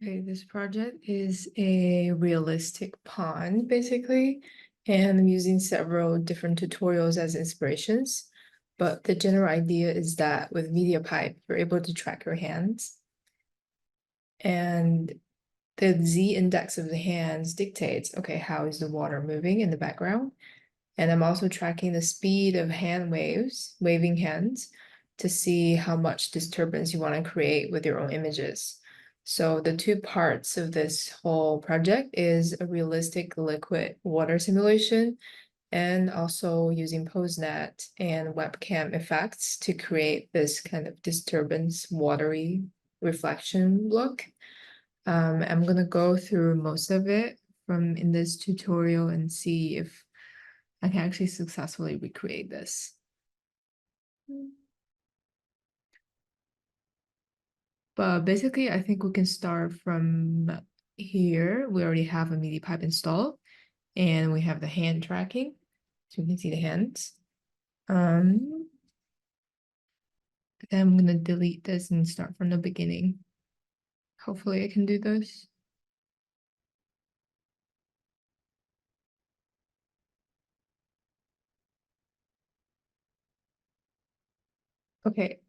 Okay, this project is a realistic pond, basically, and I'm using several different tutorials as inspirations. But the general idea is that with MediaPipe, you're able to track your hands. And the Z index of the hands dictates, okay, how is the water moving in the background? And I'm also tracking the speed of hand waves, waving hands, to see how much disturbance you want to create with your own images. So the two parts of this whole project is a realistic liquid water simulation and also using PoseNet and webcam effects to create this kind of disturbance watery reflection look. I'm gonna go through most of it from in this tutorial and see if I can actually successfully recreate this. But basically, I think we can start from here. We already have a MediaPipe installed, and we have the hand tracking, so you can see the hands. Then I'm gonna delete this and start from the beginning. Hopefully, I can do this. Okay,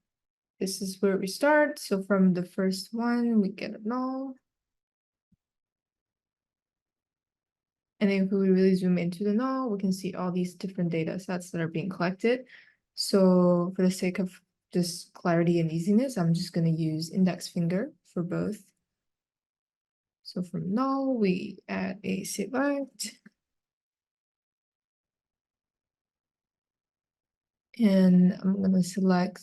this is where we start. So from the first one, we get a null. And if we really zoom into the null, we can see all these different data sets that are being collected. So for the sake of just clarity and easiness, I'm just going to use index finger for both. So from null, we add a select. And I'm going to select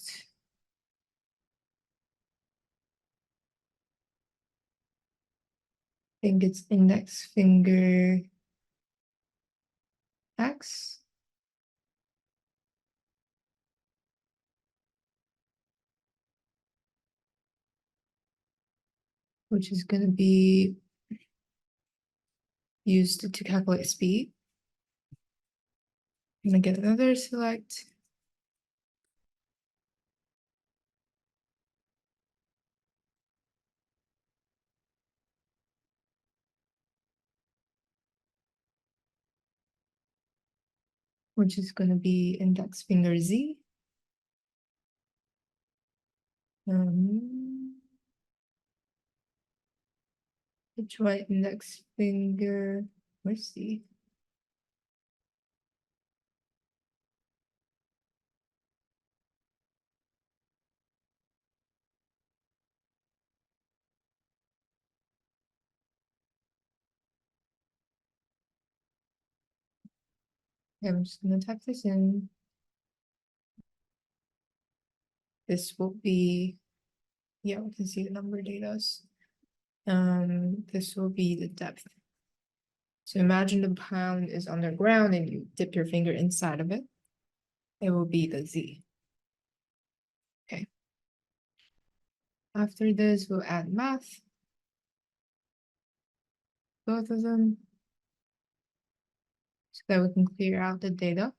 I think it's index finger X. Which is going to be used to calculate speed. I'm going to get another select. Which is going to be index finger Z. Which right index finger, where's Z? Yeah, I'm just gonna type this in. This will be, yeah, we can see the number of data. This will be the depth. So imagine the pound is underground and you dip your finger inside of it. It will be the Z. Okay. After this, we'll add math. Both of them. So that we can clear out the data.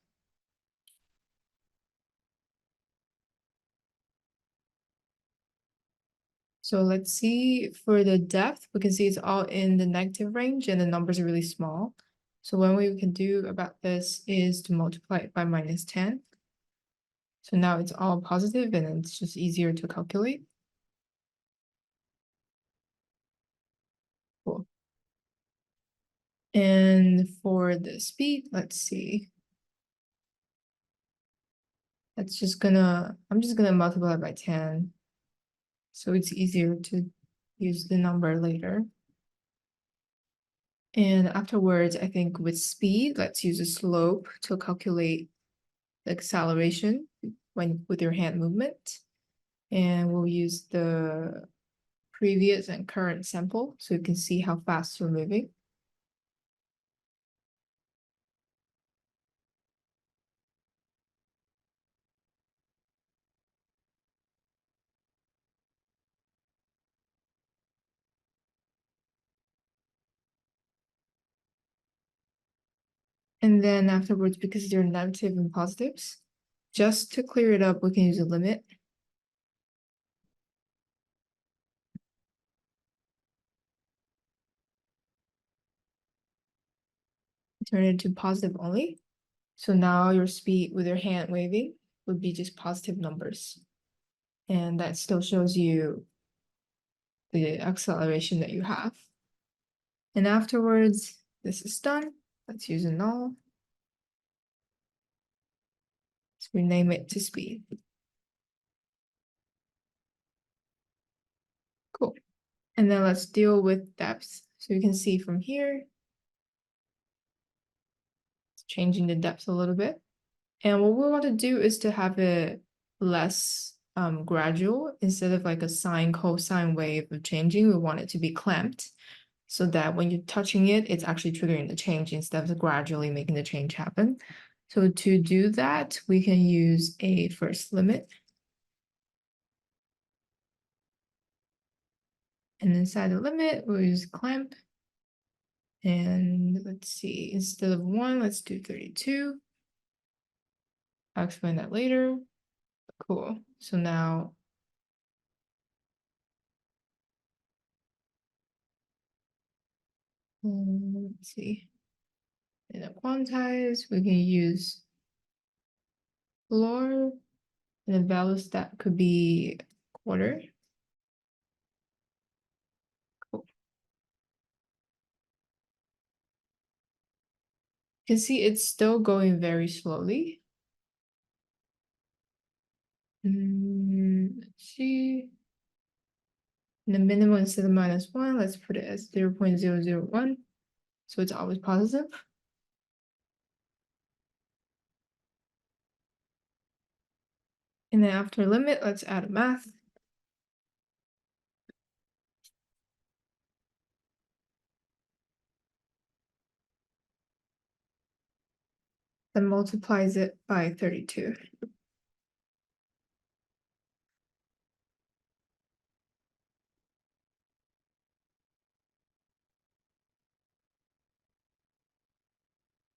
So let's see for the depth, we can see it's all in the negative range and the numbers are really small. So one way we can do about this is to multiply it by -10. So now it's all positive and it's just easier to calculate. Cool. And for the speed, let's see. I'm just gonna multiply by 10. So it's easier to use the number later. And afterwards, I think with speed, let's use a slope to calculate the acceleration with your hand movement. And we'll use the previous and current sample so you can see how fast you're moving. And then afterwards, because they're negative and positives, just to clear it up, we can use a limit. turn it to positive only. So now your speed with your hand waving would be just positive numbers. And that still shows you the acceleration that you have. And afterwards, this is done. Let's use a null. Let's rename it to speed. Cool. And then let's deal with depth. So you can see from here, it's changing the depth a little bit. And what we want to do is to have it less gradual. Instead of like a sine cosine wave of changing, we want it to be clamped so that when you're touching it, it's actually triggering the change instead of gradually making the change happen. So to do that, we can use a first limit. And inside the limit, we'll use clamp. And let's see, instead of 1, let's do 32. I'll explain that later. Cool. So now let's see. In a quantize, we can use floor, and the values that could be quarter. Cool. You can see it's still going very slowly. Let's see. And the minimum instead of -1, let's put it as 0.001. So it's always positive. And then after limit, let's add a math. Then multiplies it by 32.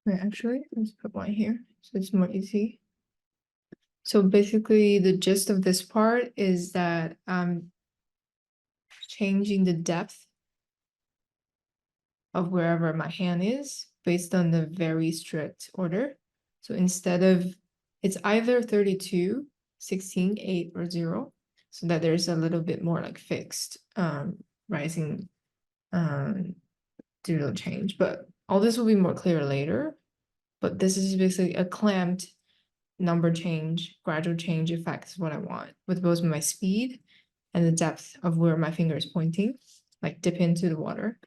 Wait, actually, let's put one here so it's more easy. So basically, the gist of this part is that I'm changing the depth of wherever my hand is based on the very strict order. So instead of, it's either 32, 16, 8, or 0, so that there's a little bit more like fixed rising due to change. But all this will be more clear later. But this is basically a clamped number change, gradual change effect is what I want with both my speed and the depth of where my finger is pointing, like dip into the water.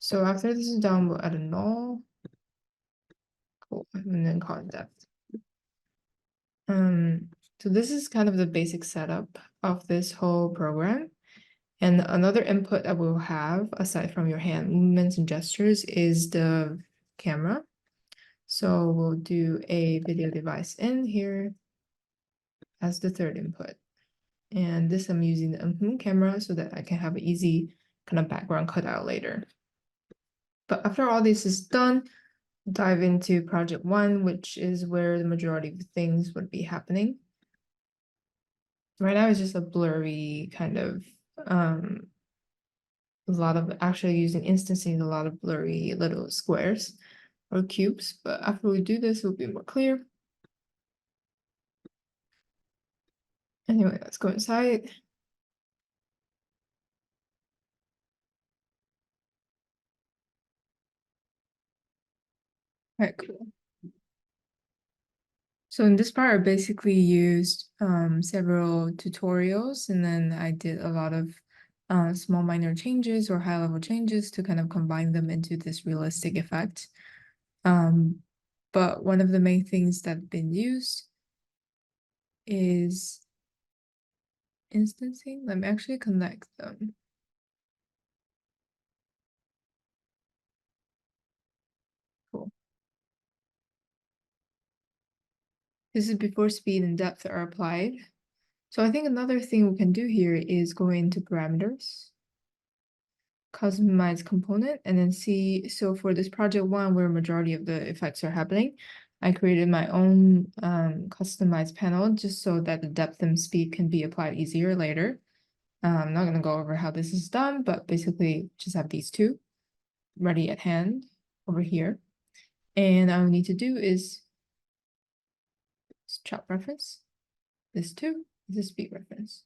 So after this is done, we'll add a null. Cool, and then call it depth. So this is kind of the basic setup of this whole program. And another input that we'll have, aside from your hand movements and gestures, is the camera. So we'll do a video device in here as the third input. And this I'm using the camera so that I can have an easy kind of background cutout later. But after all this is done, dive into project 1, which is where the majority of things would be happening. Right now it's just a blurry kind of a lot of actually using instancing a lot of blurry little squares or cubes, but after we do this, it'll be more clear. Anyway, let's go inside. All right, cool. So in this part, I basically used several tutorials, and then I did a lot of small minor changes or high level changes to kind of combine them into this realistic effect. But one of the main things that have been used is instancing. Let me actually connect them. Cool. This is before speed and depth are applied. So I think another thing we can do here is go into parameters, customize component, and then see. So for this project 1, where majority of the effects are happening, I created my own customized panel just so that the depth and speed can be applied easier later. I'm not going to go over how this is done, but basically just have these two ready at hand over here. And all we need to do is chop reference. This too is a speed reference.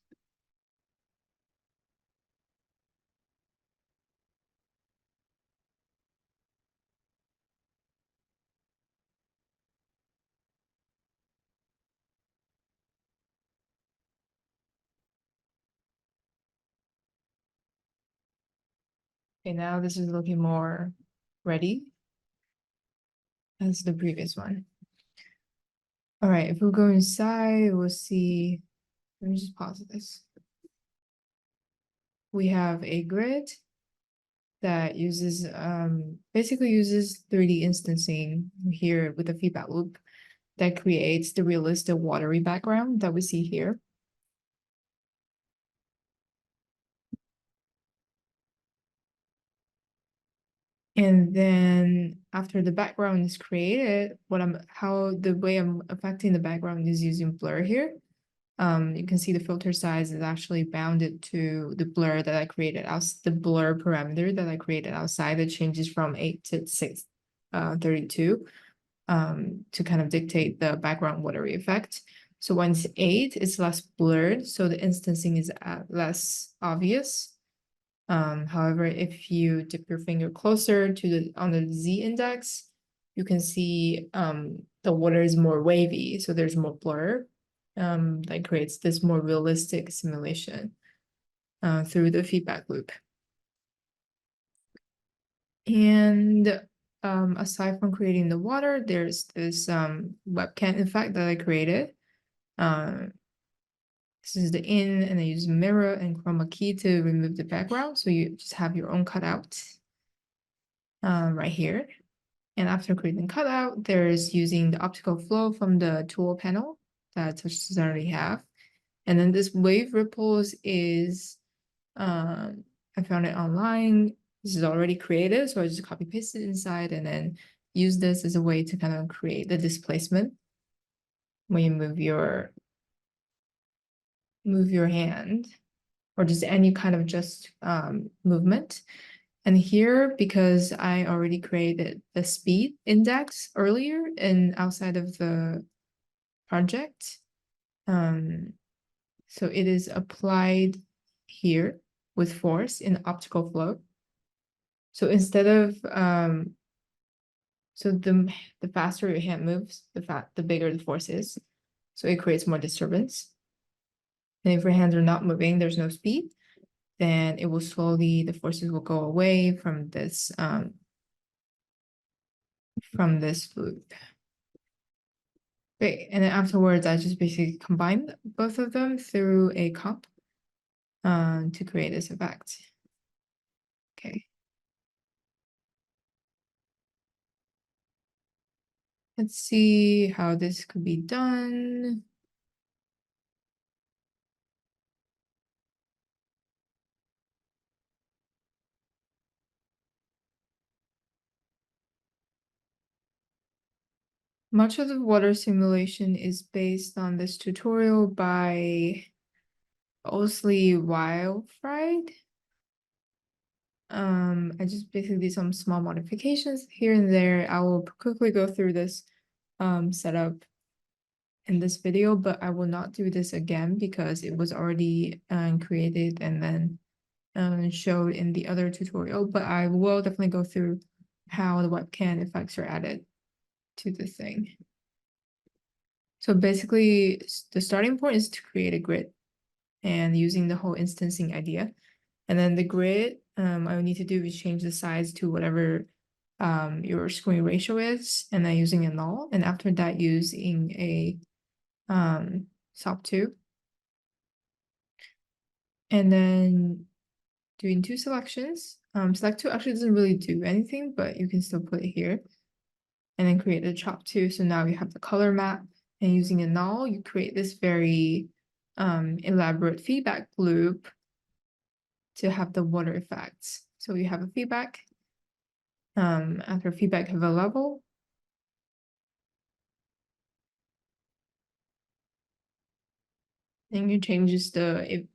Okay, now this is looking more ready as the previous one. All right, if we go inside, we'll see, let me just pause this. We have a grid that uses, basically uses 3D instancing here with a feedback loop that creates the realistic watery background that we see here. And then after the background is created, the way I'm affecting the background is using blur here. You can see the filter size is actually bounded to the blur that I created the blur parameter that I created outside that changes from 8 to 632 to kind of dictate the background watery effect. So when it's 8, it's less blurred, so the instancing is less obvious. However, if you dip your finger closer to on the Z index, you can see the water is more wavy, so there's more blur. That creates this more realistic simulation through the feedback loop. And aside from creating the water, there's this webcam effect that I created. This is the in, and I use mirror and chroma key to remove the background. So you just have your own cutout right here. And after creating cutout, there's using the optical flow from the tool panel that TouchDesigner already have. And then this wave ripples is, I found it online. This is already created, so I just copy paste it inside and then use this as a way to kind of create the displacement when you move your hand or just any kind of just movement. And here, because I already created the speed index earlier and outside of the project, so it is applied here with force in optical flow. So instead of so the faster your hand moves, the bigger the force is. So it creates more disturbance. And if your hands are not moving, there's no speed, then it will slowly, the forces will go away from this loop. Great. And then afterwards, I just basically combine both of them through a comp to create this effect. Okay. Let's see how this could be done. Much of the water simulation is based on this tutorial by Owsley Wylyfyrd. I just basically did some small modifications here and there. I will quickly go through this setup in this video, but I will not do this again because it was already created and then showed in the other tutorial, but I will definitely go through how the webcam effects are added to the thing. So basically, the starting point is to create a grid and using the whole instancing idea. And then the grid, all you need to do is change the size to whatever your screen ratio is, and then using a null. And after that, using a SOP2. And then doing two selections. Select two actually doesn't really do anything, but you can still put it here. And then create the chop two. So now you have the color map, and using a null, you create this very elaborate feedback loop to have the water effects. So you have a feedback. After feedback, have a level. Then you changes the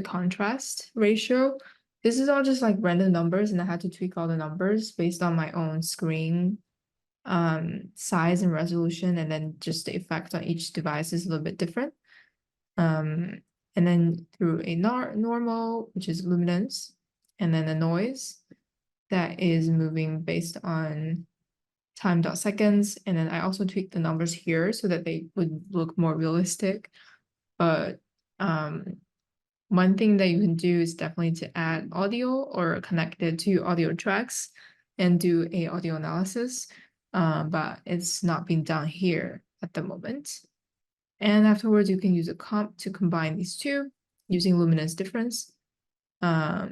contrast ratio. This is all just like random numbers, and I had to tweak all the numbers based on my own screen size and resolution, and then just the effect on each device is a little bit different. And then through a normal, which is luminance, and then a noise that is moving based on time.seconds. And then I also tweaked the numbers here so that they would look more realistic. But one thing that you can do is definitely to add audio or connect it to audio tracks and do a audio analysis. But it's not being done here at the moment. And afterwards, you can use a comp to combine these two using luminance difference. Yeah.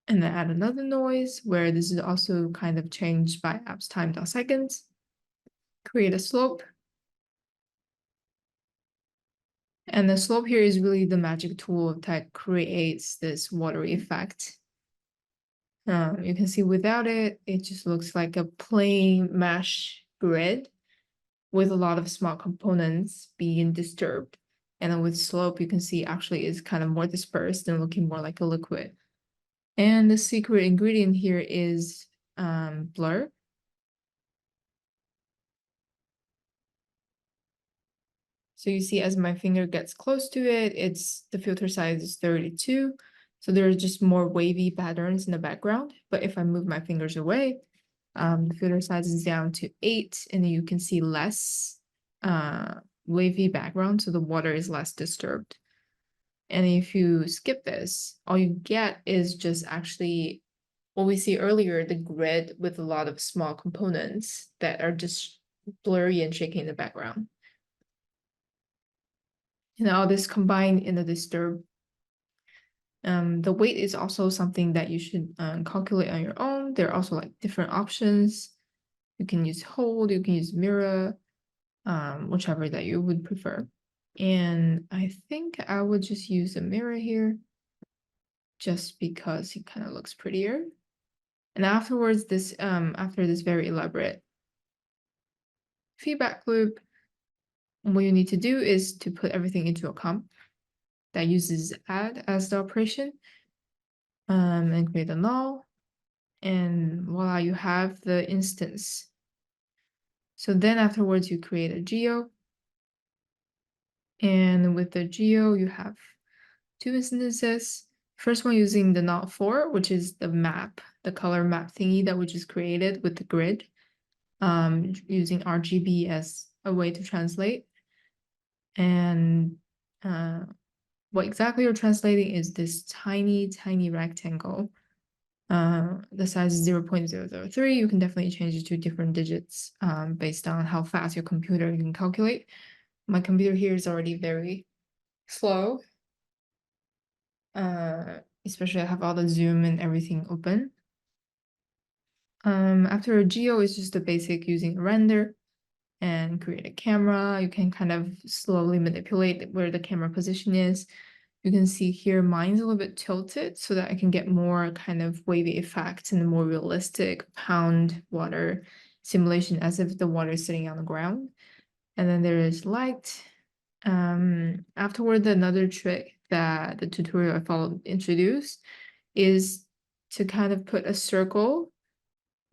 And then add another noise where this is also kind of changed by apps time.seconds. Create a slope. And the slope here is really the magic tool that creates this watery effect. You can see without it, it just looks like a plain mesh grid with a lot of small components being disturbed. And then with slope, you can see actually it's kind of more dispersed and looking more like a liquid. And the secret ingredient here is blur. So you see as my finger gets close to it, the filter size is 32. So there are just more wavy patterns in the background. But if I move my fingers away, the filter size is down to 8, and then you can see less wavy background, so the water is less disturbed. And if you skip this, all you get is just actually what we see earlier, the grid with a lot of small components that are just blurry and shaking in the background. And all this combined in the disturb. The weight is also something that you should calculate on your own. There are also like different options. You can use hold, you can use mirror, whichever that you would prefer. And I think I would just use a mirror here just because it kind of looks prettier. And afterwards, after this very elaborate feedback loop, what you need to do is to put everything into a comp that uses add as the operation, and create a null. And voila, you have the instance. So then afterwards, you create a geo. And with the geo, you have two instances. First one using the not4, which is the map, the color map thingy that we just created with the grid, using RGB as a way to translate. And what exactly you're translating is this tiny, tiny rectangle. The size is 0.003. You can definitely change it to different digits based on how fast your computer can calculate. My computer here is already very slow. Especially I have all the zoom and everything open. After a geo is just the basic using a render and create a camera. You can kind of slowly manipulate where the camera position is. You can see here mine's a little bit tilted so that I can get more kind of wavy effect and more realistic pound water simulation as if the water is sitting on the ground. And then there is light. Afterward, another trick that the tutorial I followed introduced is to kind of put a circle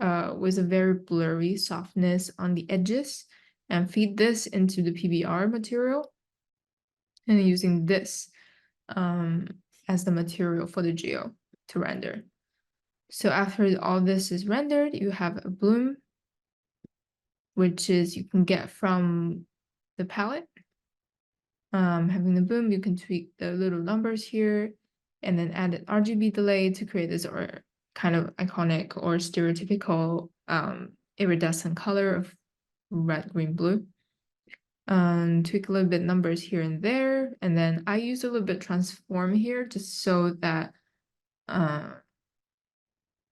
with a very blurry softness on the edges and feed this into the PBR material and using this as the material for the geo to render. So after all this is rendered, you have a bloom, which is you can get from the palette. Having the bloom, you can tweak the little numbers here and then add an RGB delay to create this or kind of iconic or stereotypical iridescent color of red, green, blue. Tweak a little bit numbers here and there, and then I use a little bit transform here just so that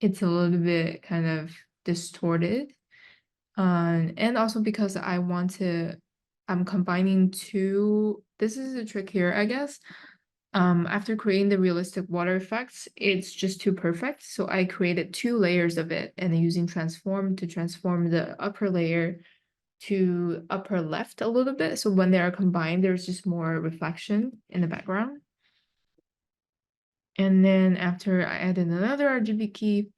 it's a little bit kind of distorted. And also because I'm combining two, this is a trick here, I guess. After creating the realistic water effects, it's just too perfect. So I created 2 layers of it and using transform to transform the upper layer to upper left a little bit. So when they are combined, there's just more reflection in the background. And then after I added another RGB key,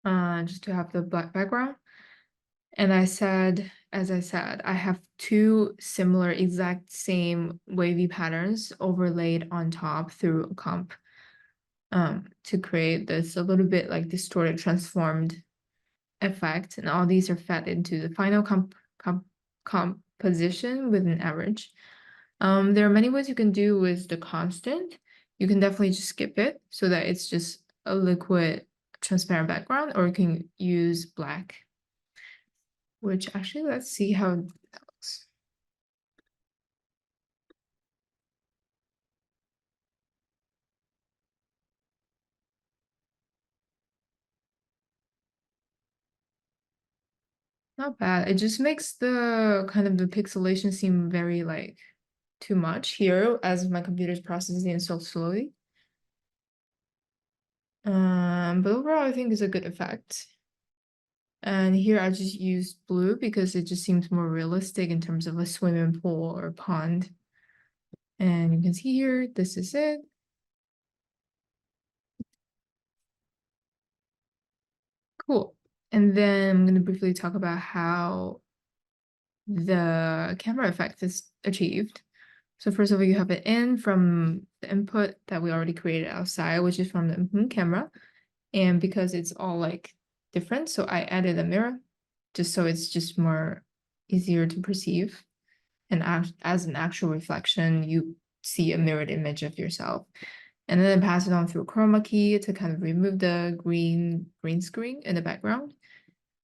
just to have the black background. And as I said, I have two similar exact same wavy patterns overlaid on top through a comp to create this a little bit like distorted transformed effect. And all these are fed into the final composition with an average. There are many ways you can do with the constant. You can definitely just skip it so that it's just a liquid transparent background, or you can use black, which actually, let's see how that looks. Not bad. It just makes the kind of the pixelation seem very like too much here as my computer's processing it so slowly. But overall, I think it's a good effect. And here I just used blue because it just seems more realistic in terms of a swimming pool or pond. And you can see here, this is it. Cool. And then I'm going to briefly talk about how the camera effect is achieved. So first of all, you have it in from the input that we already created outside, which is from the camera. And because it's all like different, so I added a mirror just so it's just more easier to perceive. And as an actual reflection, you see a mirrored image of yourself. And then I pass it on through a chroma key to kind of remove the green screen in the background.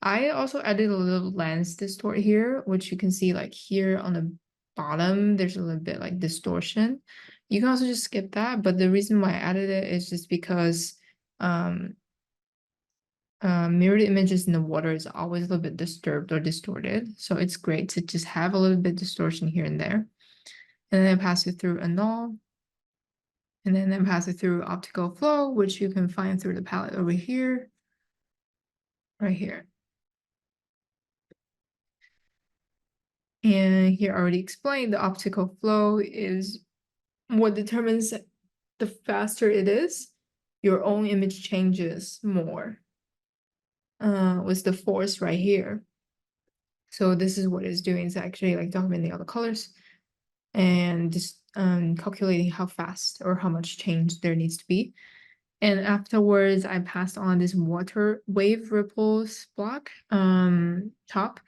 I also added a little lens distort here, which you can see like here on the bottom, there's a little bit like distortion. You can also just skip that, but the reason why I added it is just because mirrored images in the water is always a little bit disturbed or distorted. So it's great to just have a little bit distortion here and there. And then I pass it through annul. And then I pass it through optical flow, which you can find through the palette over here, right here. And here I already explained the optical flow is what determines the faster it is, your own image changes more with the force right here. So this is what it's doing. It's actually like documenting all the colors and just calculating how fast or how much change there needs to be. And afterwards, I passed on this water wave ripples block top,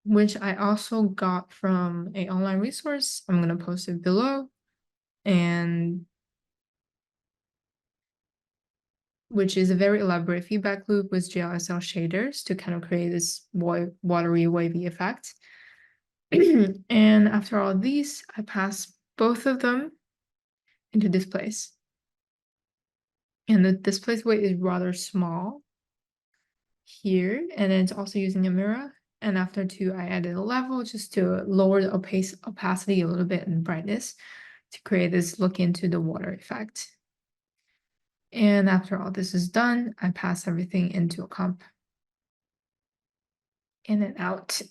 which I also got from an online resource. I'm gonna post it below, and which is a very elaborate feedback loop with GLSL shaders to kind of create this watery wavy effect. And after all these, I pass both of them into displace. And the displace weight is rather small here, and then it's also using a mirror. And after two, I added a level just to lower the opacity a little bit and brightness to create this look into the water effect. And after all this is done, I pass everything into a comp. In and out.